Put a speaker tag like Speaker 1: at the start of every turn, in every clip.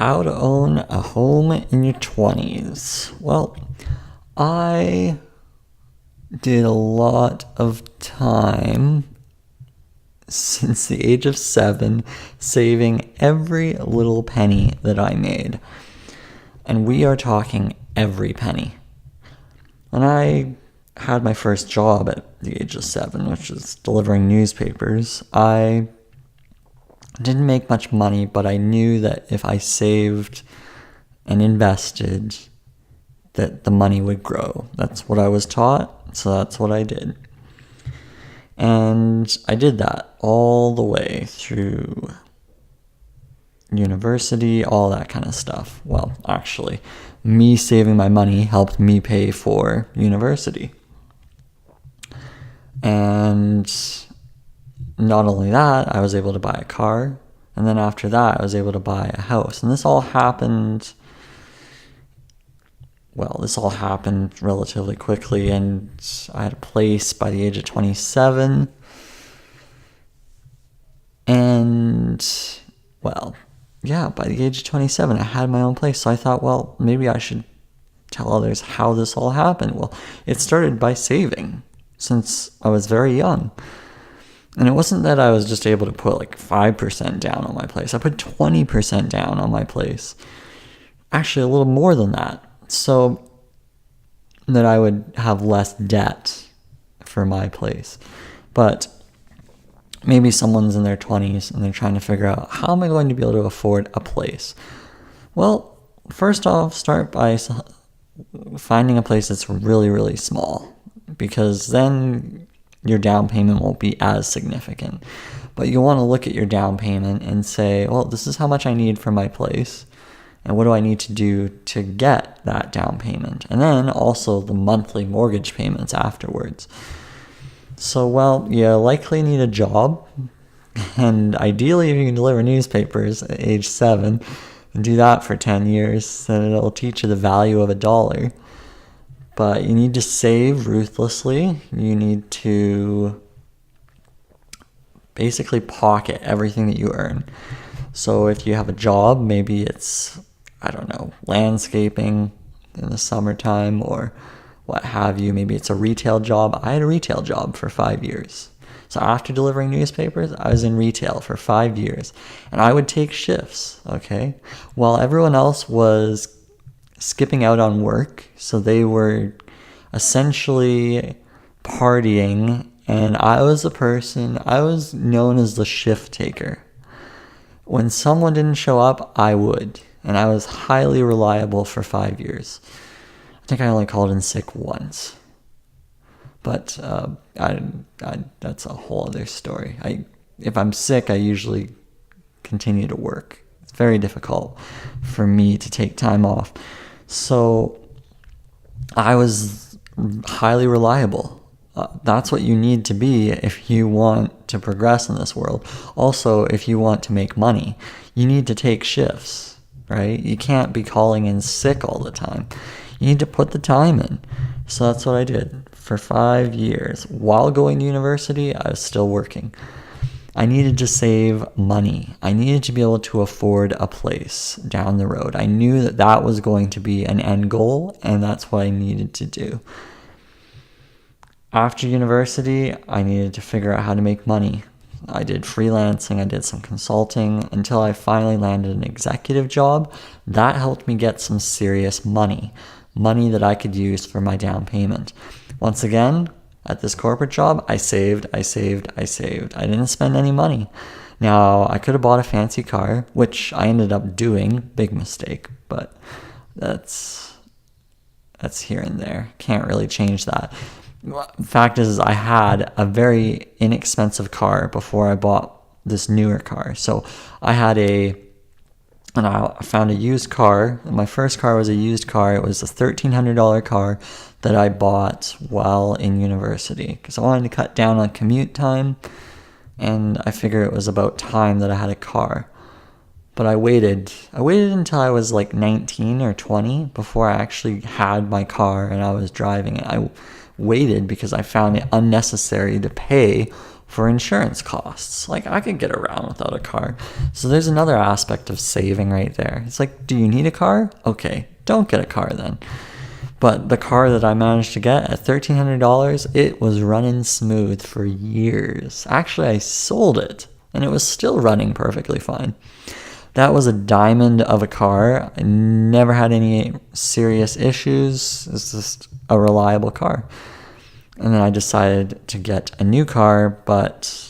Speaker 1: How to own a home in your 20s. Well, I did a lot of time since the age of 7 saving every little penny that I made. And we are talking every penny. When I had my first job at the age of 7, which is delivering newspapers, I didn't make much money, but I knew that if I saved and invested, that the money would grow. That's what I was taught, so that's what I did. And I did that all the way through university, all that kind of stuff. Well, actually, me saving my money helped me pay for university. And not only that, I was able to buy a car. And then after that, I was able to buy a house. And this all happened relatively quickly. And I had a place by the age of 27. And, well, yeah, by the age of 27, I had my own place. So I thought, well, maybe I should tell others how this all happened. Well, it started by saving since I was very young. And it wasn't that I was just able to put like 5% down on my place. I put 20% down on my place. Actually, a little more than that. So that I would have less debt for my place. But maybe someone's in their 20s and they're trying to figure out, how am I going to be able to afford a place? Well, first off, start by finding a place that's really, really small. Because then your down payment won't be as significant. But you want to look at your down payment and say, well, this is how much I need for my place. And what do I need to do to get that down payment? And then also the monthly mortgage payments afterwards. So, well, you likely need a job. And ideally, if you can deliver newspapers at age 7 and do that for 10 years, then it'll teach you the value of $1. But you need to save ruthlessly. You need to basically pocket everything that you earn. So if you have a job, maybe it's, landscaping in the summertime or what have you. Maybe it's a retail job. I had a retail job for 5 years. So after delivering newspapers, I was in retail for 5 years. And I would take shifts, okay? While everyone else was skipping out on work, so they were essentially partying, and I was known as the shift taker. When someone didn't show up, I would, and I was highly reliable for 5 years. I think I only called in sick once, but that's a whole other story. If I'm sick, I usually continue to work. It's very difficult for me to take time off. So I was highly reliable. That's what you need to be if you want to progress in this world. Also, if you want to make money, you need to take shifts, right? You can't be calling in sick all the time. You need to put the time in. So that's what I did for 5 years. While going to university, I was still working. I needed to save money. I needed to be able to afford a place down the road. I knew that that was going to be an end goal, and that's what I needed to do. After university, I needed to figure out how to make money. I did freelancing, I did some consulting, until I finally landed an executive job. That helped me get some serious money that I could use for my down payment. Once again, at this corporate job, I saved. I didn't spend any money. Now, I could have bought a fancy car, which I ended up doing. Big mistake, but that's here and there. Can't really change that. The fact is I had a very inexpensive car before I bought this newer car. So I found a used car. My first car was a used car. It was a $1,300 car that I bought while in university because I wanted to cut down on commute time, and I figured it was about time that I had a car. But I waited until I was like 19 or 20 before I actually had my car and I was driving it. I waited because I found it unnecessary to pay for insurance costs. Like, I could get around without a car. So there's another aspect of saving right there. It's like, do you need a car? Okay, don't get a car then. But the car that I managed to get at $1,300, it was running smooth for years. Actually, I sold it, and it was still running perfectly fine. That was a diamond of a car. I never had any serious issues. It's just a reliable car. And then I decided to get a new car, but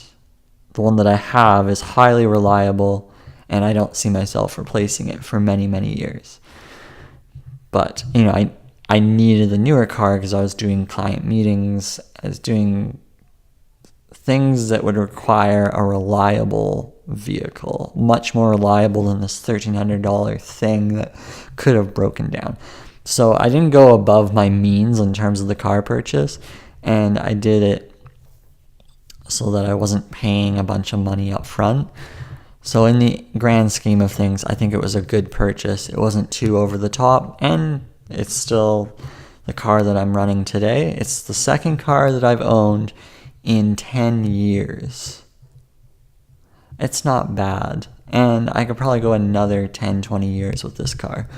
Speaker 1: the one that I have is highly reliable, and I don't see myself replacing it for many, many years. But, I needed the newer car because I was doing client meetings. I was doing things that would require a reliable vehicle, much more reliable than this $1,300 thing that could have broken down. So I didn't go above my means in terms of the car purchase, and I did it so that I wasn't paying a bunch of money up front. So in the grand scheme of things, I think it was a good purchase. It wasn't too over the top, and it's still the car that I'm running today. It's the second car that I've owned in 10 years. It's not bad. And I could probably go another 10, 20 years with this car.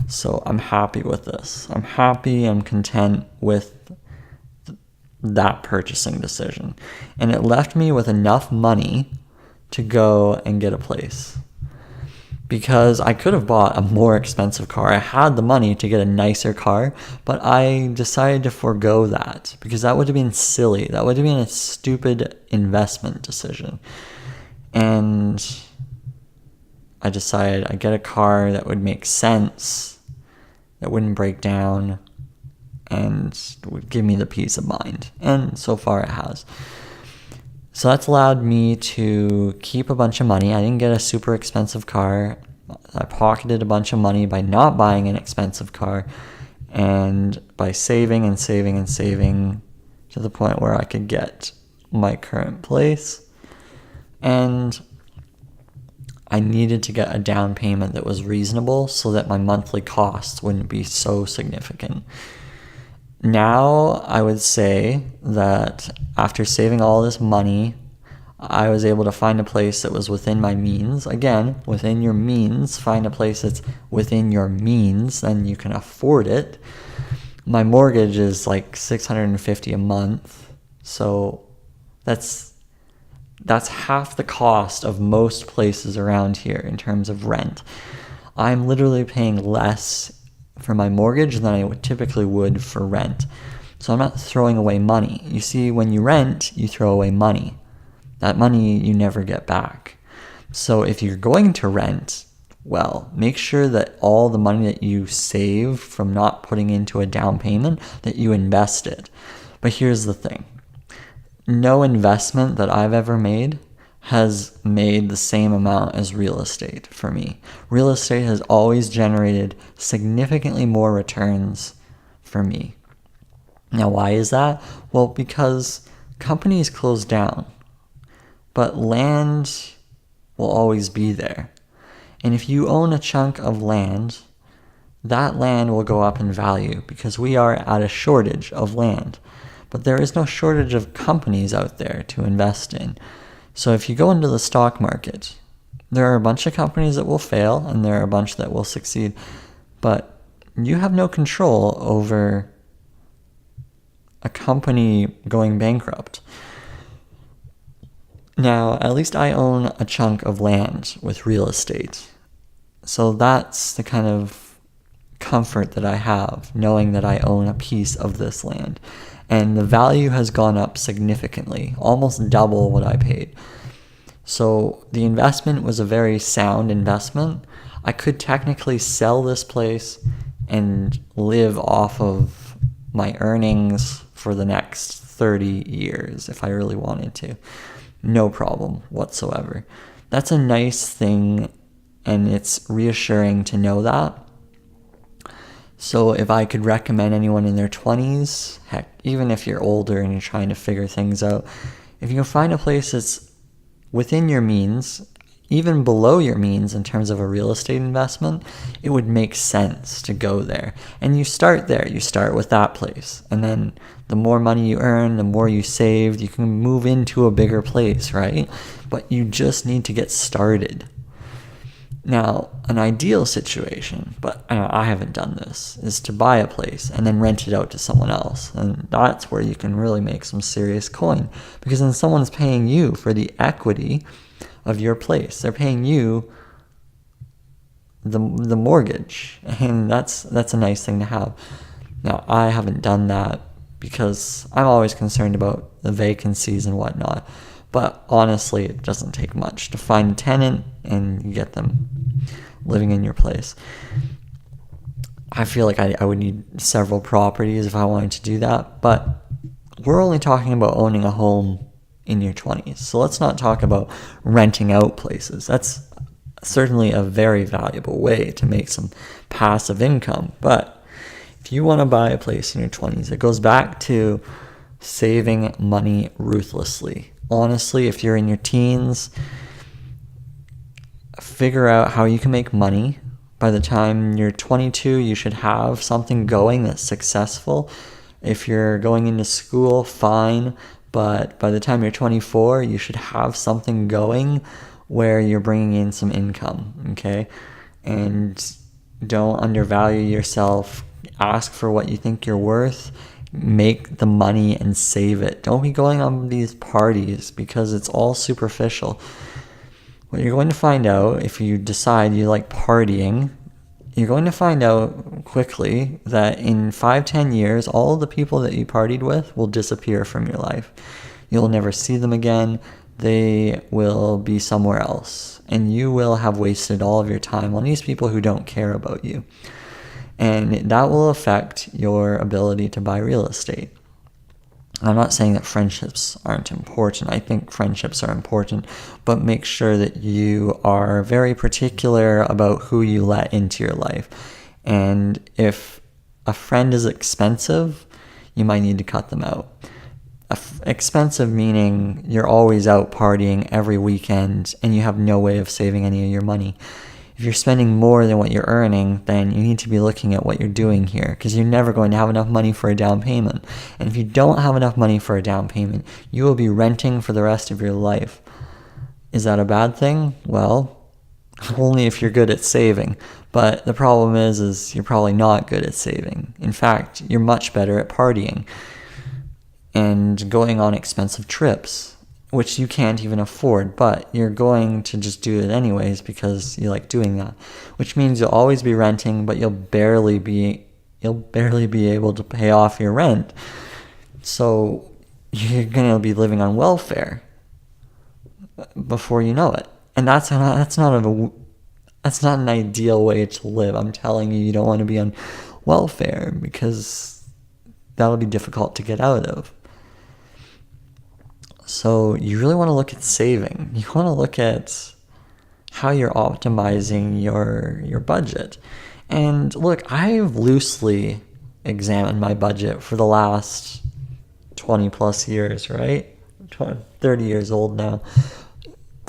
Speaker 1: So I'm happy with this. I'm happy, I'm content with that purchasing decision. And it left me with enough money to go and get a place. Because I could have bought a more expensive car. I had the money to get a nicer car, but I decided to forego that because that would have been silly. That would have been a stupid investment decision. And I decided I'd get a car that would make sense, that wouldn't break down, and would give me the peace of mind. And so far it has. So that's allowed me to keep a bunch of money. I didn't get a super expensive car. I pocketed a bunch of money by not buying an expensive car and by saving and saving and saving to the point where I could get my current place. And I needed to get a down payment that was reasonable so that my monthly costs wouldn't be so significant. Now, I would say that after saving all this money, I was able to find a place that was within my means. Again, within your means, find a place that's within your means, then you can afford it. My mortgage is like $650 a month, so that's half the cost of most places around here in terms of rent. I'm literally paying less for my mortgage than I typically would for rent. So I'm not throwing away money. You see, when you rent, you throw away money. That money you never get back. So if you're going to rent, well, make sure that all the money that you save from not putting into a down payment, that you invest it. But here's the thing. No investment that I've ever made has made the same amount as real estate for me. Real estate has always generated significantly more returns for me. Now, why is that? Well, because companies close down, but land will always be there. And if you own a chunk of land, that land will go up in value because we are at a shortage of land. But there is no shortage of companies out there to invest in. So if you go into the stock market, there are a bunch of companies that will fail and there are a bunch that will succeed, but you have no control over a company going bankrupt. Now, at least I own a chunk of land with real estate. So that's the kind of comfort that I have, knowing that I own a piece of this land. And the value has gone up significantly, almost double what I paid. So the investment was a very sound investment. I could technically sell this place and live off of my earnings for the next 30 years if I really wanted to. No problem whatsoever. That's a nice thing, and it's reassuring to know that. So if I could recommend anyone in their 20s, heck, even if you're older and you're trying to figure things out, if you can find a place that's within your means, even below your means in terms of a real estate investment, it would make sense to go there. And you start there. You start with that place. And then the more money you earn, the more you save, you can move into a bigger place, right? But you just need to get started. Now, an ideal situation, but I haven't done this, is to buy a place and then rent it out to someone else. And that's where you can really make some serious coin, because then someone's paying you for the equity of your place. They're paying you the mortgage, and that's a nice thing to have. Now, I haven't done that because I'm always concerned about the vacancies and whatnot. But honestly, it doesn't take much to find a tenant and you get them living in your place. I feel like I would need several properties if I wanted to do that. But we're only talking about owning a home in your 20s. So let's not talk about renting out places. That's certainly a very valuable way to make some passive income. But if you want to buy a place in your 20s, it goes back to saving money ruthlessly. Honestly, if you're in your teens, figure out how you can make money. By the time you're 22, you should have something going that's successful. If you're going into school, fine. But by the time you're 24, you should have something going where you're bringing in some income, okay? And don't undervalue yourself. Ask for what you think you're worth. Make the money and save it. Don't be going on these parties because it's all superficial. What you're going to find out, if you decide you like partying, you're going to find out quickly that in 5-10 years, all the people that you partied with will disappear from your life. You'll never see them again. They will be somewhere else. And you will have wasted all of your time on these people who don't care about you. And that will affect your ability to buy real estate. I'm not saying that friendships aren't important. I think friendships are important, but make sure that you are very particular about who you let into your life. And if a friend is expensive, you might need to cut them out. Expensive meaning you're always out partying every weekend and you have no way of saving any of your money. If you're spending more than what you're earning, then you need to be looking at what you're doing here, because you're never going to have enough money for a down payment. And if you don't have enough money for a down payment, you will be renting for the rest of your life. Is that a bad thing? Well, only if you're good at saving. But the problem is you're probably not good at saving. In fact, you're much better at partying and going on expensive trips, which you can't even afford, but you're going to just do it anyways because you like doing that, which means you'll always be renting, but you'll barely be able to pay off your rent. So you're going to be living on welfare before you know it. And that's not an ideal way to live. I'm telling you, you don't want to be on welfare because that'll be difficult to get out of. So you really want to look at saving. You want to look at how you're optimizing your budget. And look, I've loosely examined my budget for the last 20 plus years, right? 30 years old now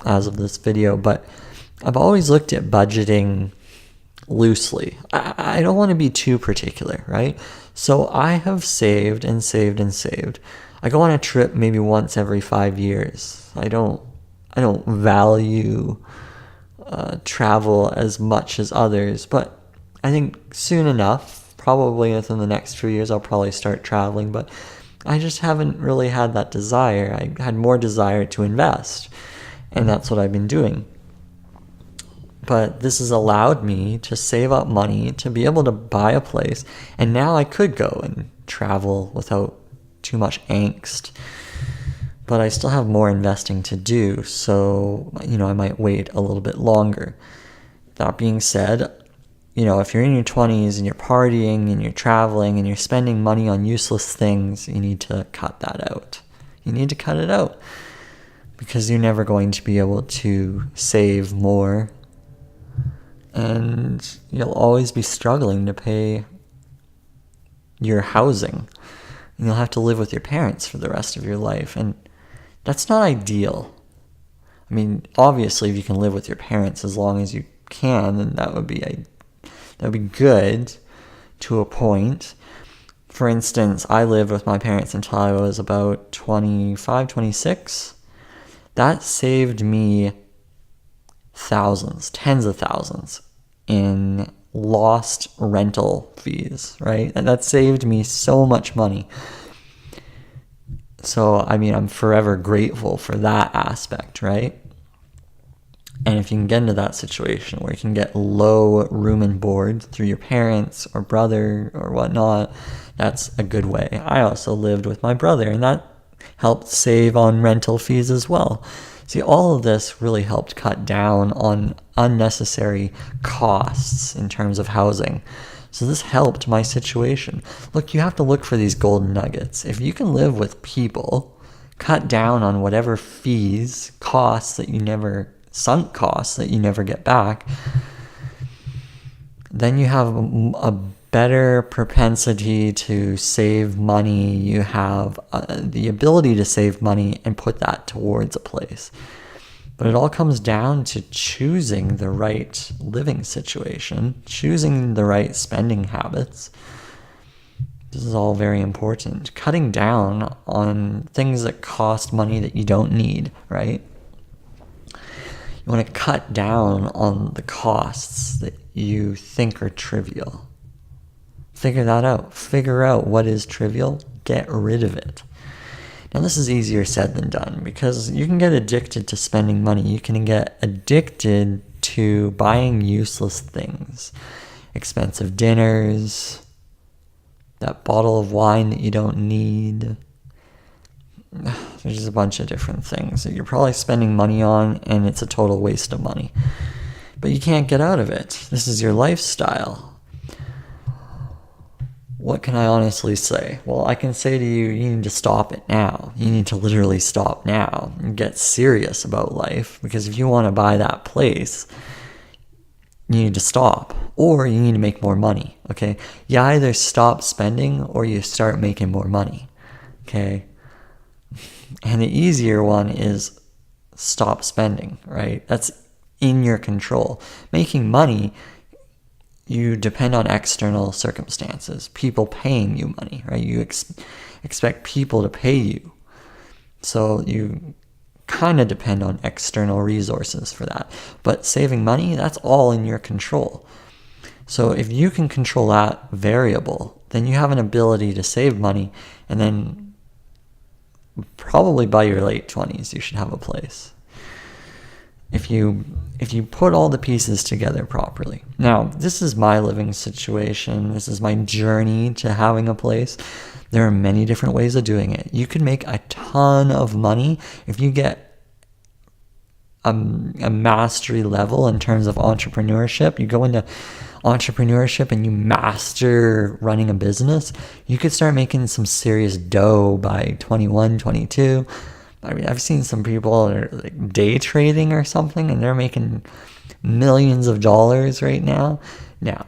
Speaker 1: as of this video, but I've always looked at budgeting loosely. I don't want to be too particular, right? So I have saved and saved and saved. I go on a trip maybe once every 5 years. I don't value travel as much as others, but I think soon enough, probably within the next few years, I'll probably start traveling, but I just haven't really had that desire. I had more desire to invest, and that's what I've been doing. But this has allowed me to save up money to be able to buy a place, and now I could go and travel without too much angst. But I still have more investing to do, so I might wait a little bit longer. That being said, if you're in your 20s and you're partying and you're traveling and you're spending money on useless things, you need to cut that out. You need to cut it out because you're never going to be able to save more, and you'll always be struggling to pay your housing. And you'll have to live with your parents for the rest of your life, and that's not ideal. I mean, obviously, if you can live with your parents as long as you can, then that would be good to a point. For instance, I lived with my parents until I was about 25, 26. That saved me thousands, tens of thousands in lost rental fees, right? And that saved me so much money. So, I mean, I'm forever grateful for that aspect, right? And if you can get into that situation where you can get low room and board through your parents or brother or whatnot, that's a good way. I also lived with my brother, and that helped save on rental fees as well. See, all of this really helped cut down on unnecessary costs in terms of housing. So this helped my situation. Look, you have to look for these golden nuggets. If you can live with people, cut down on whatever fees, sunk costs that you never get back, then you have a better propensity to save money. You have the ability to save money and put that towards a place. But it all comes down to choosing the right living situation, choosing the right spending habits. This is all very important. Cutting down on things that cost money that you don't need, right? You want to cut down on the costs that you think are trivial. Figure that out. Figure out what is trivial. Get rid of it. Now, this is easier said than done because you can get addicted to spending money. You can get addicted to buying useless things. Expensive dinners, that bottle of wine that you don't need. There's just a bunch of different things that you're probably spending money on, and it's a total waste of money. But you can't get out of it. This is your lifestyle. What can I honestly say? Well, I can say to you, you need to stop it now. You need to literally stop now and get serious about life, because if you want to buy that place, you need to stop, or you need to make more money, okay? You either stop spending or you start making more money, okay? And the easier one is stop spending, right? That's in your control. Making money, you depend on external circumstances, people paying you money, right? You expect people to pay you. So you kind of depend on external resources for that. But saving money, that's all in your control. So if you can control that variable, then you have an ability to save money, and then probably by your late 20s, you should have a place. If you put all the pieces together properly. Now, this is my living situation. This is my journey to having a place. There are many different ways of doing it. You can make a ton of money if you get a mastery level in terms of entrepreneurship. You go into entrepreneurship and you master running a business, you could start making some serious dough by 21, 22. I mean, I've seen some people that are like day trading or something, and they're making millions of dollars right now. Now,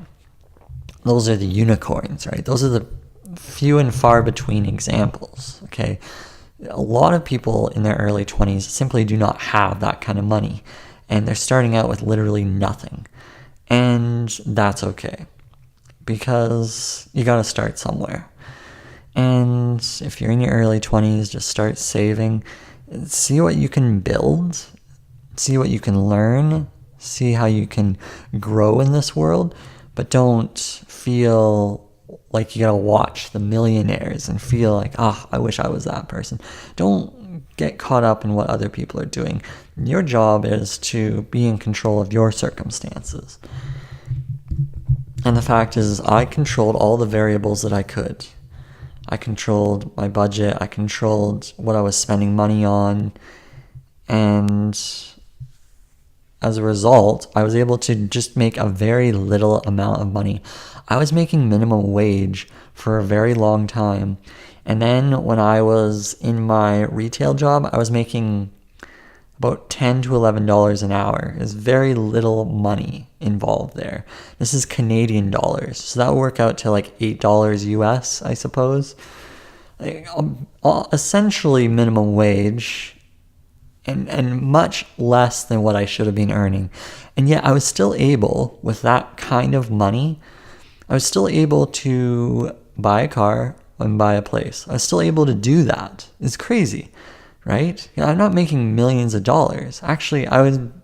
Speaker 1: those are the unicorns, right? Those are the few and far between examples, okay? A lot of people in their early 20s simply do not have that kind of money, and they're starting out with literally nothing. And that's okay, because you got to start somewhere. And if you're in your early 20s, just start saving. See what you can build. See what you can learn. See how you can grow in this world. But don't feel like you got to watch the millionaires and feel like, I wish I was that person. Don't get caught up in what other people are doing. Your job is to be in control of your circumstances. And the fact is, I controlled all the variables that I could. I controlled my budget. I controlled what I was spending money on. And as a result, I was able to just make a very little amount of money. I was making minimum wage for a very long time. And then when I was in my retail job, I was making about $10 to $11 an hour. There's very little money involved there. This is Canadian dollars, so that would work out to like $8 US, I suppose. Essentially minimum wage, and much less than what I should have been earning. And yet I was still able, with that kind of money, I was still able to buy a car and buy a place. I was still able to do that. It's crazy, right? I'm not making millions of dollars. Actually, I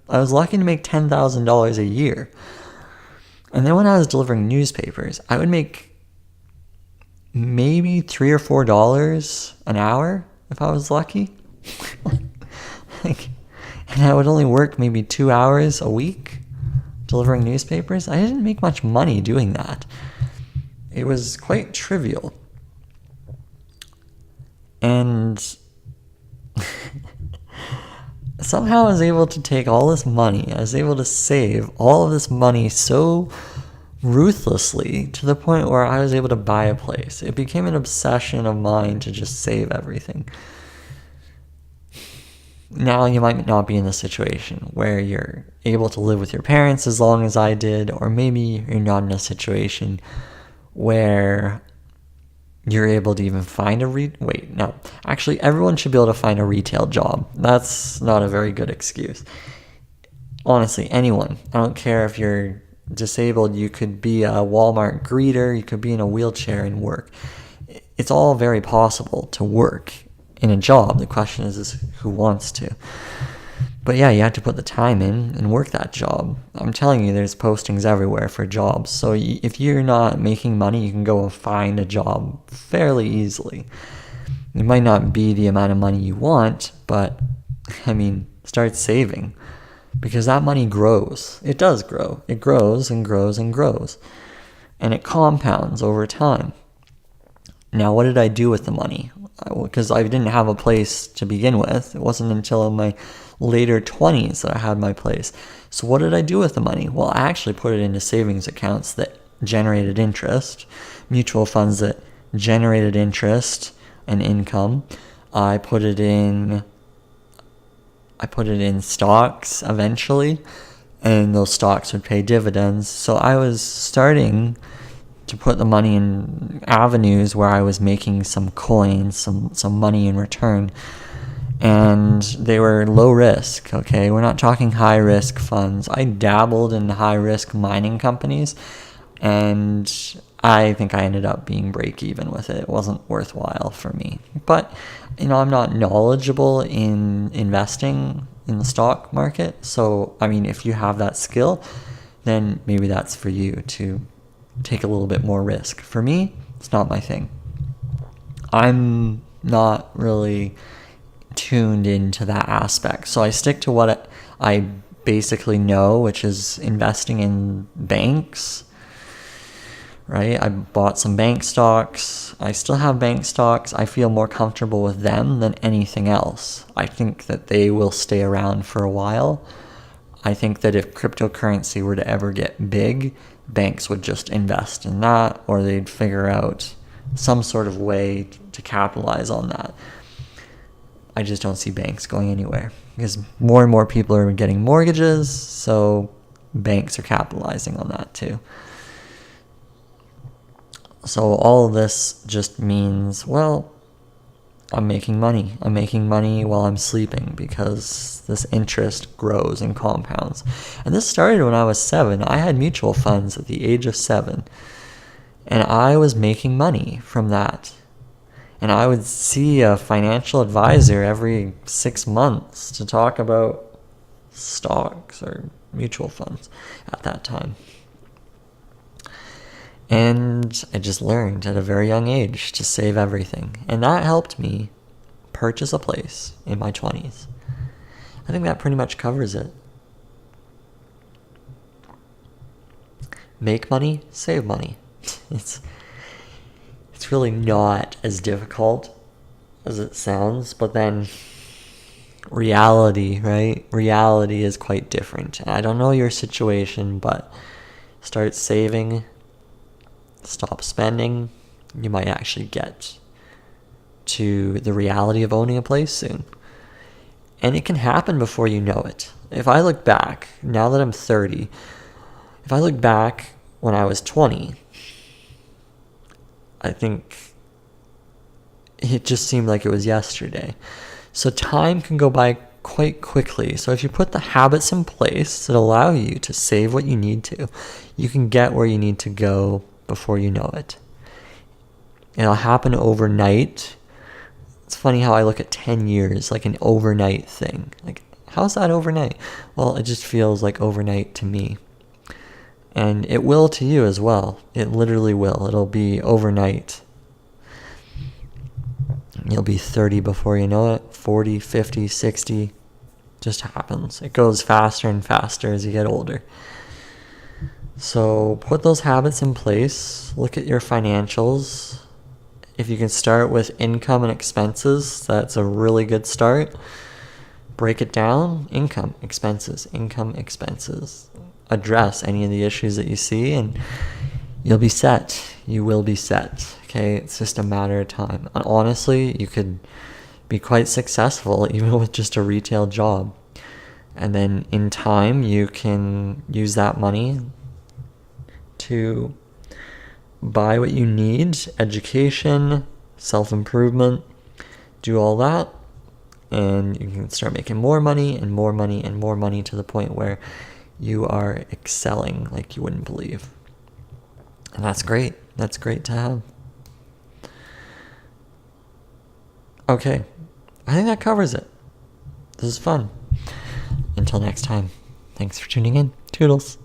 Speaker 1: was lucky to make $10,000 a year. And then when I was delivering newspapers, I would make maybe $3 or $4 an hour if I was lucky. And I would only work maybe 2 hours a week delivering newspapers. I didn't make much money doing that. It was quite trivial. And somehow I was able to take all this money. I was able to save all of this money so ruthlessly to the point where I was able to buy a place. It became an obsession of mine to just save everything. Now you might not be in the situation where you're able to live with your parents as long as I did, or maybe you're not in a situation where you're able to even find actually everyone should be able to find a retail job. That's not a very good excuse. Honestly, anyone. I don't care if you're disabled, you could be a Walmart greeter, you could be in a wheelchair and work. It's all very possible to work in a job. The question is who wants to. But yeah, you have to put the time in and work that job. I'm telling you, there's postings everywhere for jobs. So if you're not making money, you can go and find a job fairly easily. It might not be the amount of money you want, but start saving, because that money grows. It does grow. It grows and grows and grows, and it compounds over time. Now, what did I do with the money? Because I didn't have a place to begin with. It wasn't until in my later 20s that I had my place. So what did I do with the money? Well, I actually put it into savings accounts that generated interest, mutual funds that generated interest and income. I put it in stocks eventually, and those stocks would pay dividends. So I was starting to put the money in avenues where I was making some coins, some money in return. And they were low risk, okay? We're not talking high risk funds. I dabbled in high risk mining companies, and I think I ended up being break even with it. It wasn't worthwhile for me. But, I'm not knowledgeable in investing in the stock market. So, if you have that skill, then maybe that's for you to take a little bit more risk. For me, it's not my thing. I'm not really tuned into that aspect. So I stick to what I basically know, which is investing in banks, right? I bought some bank stocks. I still have bank stocks. I feel more comfortable with them than anything else. I think that they will stay around for a while. I think that if cryptocurrency were to ever get big, banks would just invest in that, or they'd figure out some sort of way to capitalize on that. I just don't see banks going anywhere, because more and more people are getting mortgages, so banks are capitalizing on that too. So all of this just means, I'm making money. I'm making money while I'm sleeping, because this interest grows and compounds. And this started when I was 7. I had mutual funds at the age of 7, and I was making money from that. And I would see a financial advisor every 6 months to talk about stocks or mutual funds at that time. And I just learned at a very young age to save everything. And that helped me purchase a place in my 20s. I think that pretty much covers it. Make money, save money. It's really not as difficult as it sounds, but then reality, right? Reality is quite different. I don't know your situation, but start saving, stop spending. You might actually get to the reality of owning a place soon. And it can happen before you know it. If I look back, now that I'm 30, if I look back when I was 20, I think it just seemed like it was yesterday. So time can go by quite quickly. So if you put the habits in place that allow you to save what you need to, you can get where you need to go before you know it. It'll happen overnight. It's funny how I look at 10 years like an overnight thing. Like, how's that overnight? Well, it just feels like overnight to me. And it will to you as well. It literally will. It'll be overnight. You'll be 30 before you know it, 40, 50, 60. Just happens. It goes faster and faster as you get older. So put those habits in place. Look at your financials. If you can start with income and expenses, that's a really good start. Break it down. Income, expenses, income, expenses. Address any of the issues that you see, and you'll be set. You will be set. Okay, it's just a matter of time. And honestly, you could be quite successful even with just a retail job. And then in time, you can use that money to buy what you need, education, self-improvement, do all that, and you can start making more money and more money and more money to the point where you are excelling like you wouldn't believe. And that's great. That's great to have. Okay, I think that covers it. This is fun. Until next time, thanks for tuning in. Toodles.